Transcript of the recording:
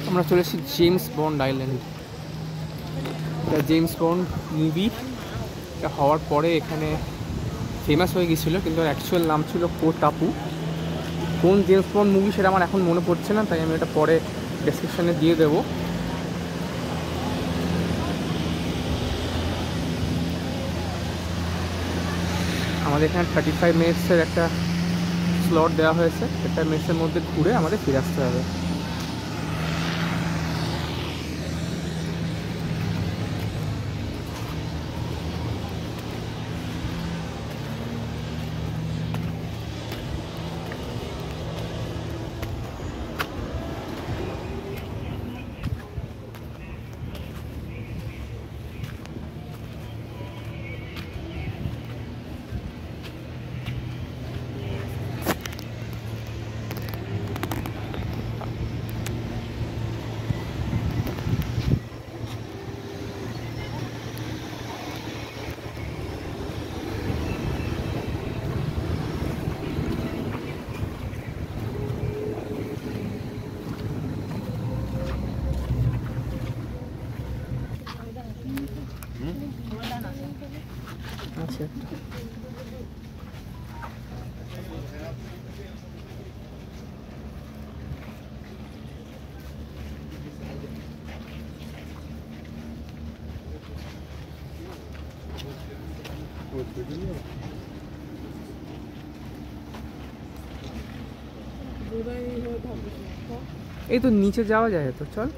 আমরা চলেছি James bond island. এটা জেমস বন্ড মুভি এটা হওয়ার পরে এখানে ফেমাস হয়ে গেছিলো, কিন্তু অ্যাকচুয়াল নাম ছিল কো টাপু। কোন জেমস বন্ড মুভি সেটা আমার এখন মনে পড়ছে না, তাই আমি এটা পরে ডেসক্রিপশানে দিয়ে দেবো। আমাদের এখানে 35 মিনিটসের একটা স্লট দেওয়া হয়েছে। 35 মিনিটসের মধ্যে ঘুরে আমাদের ফিরে আসতে হবে। আচ্ছা, এই তো নিচে যাওয়া যায় তো, চল।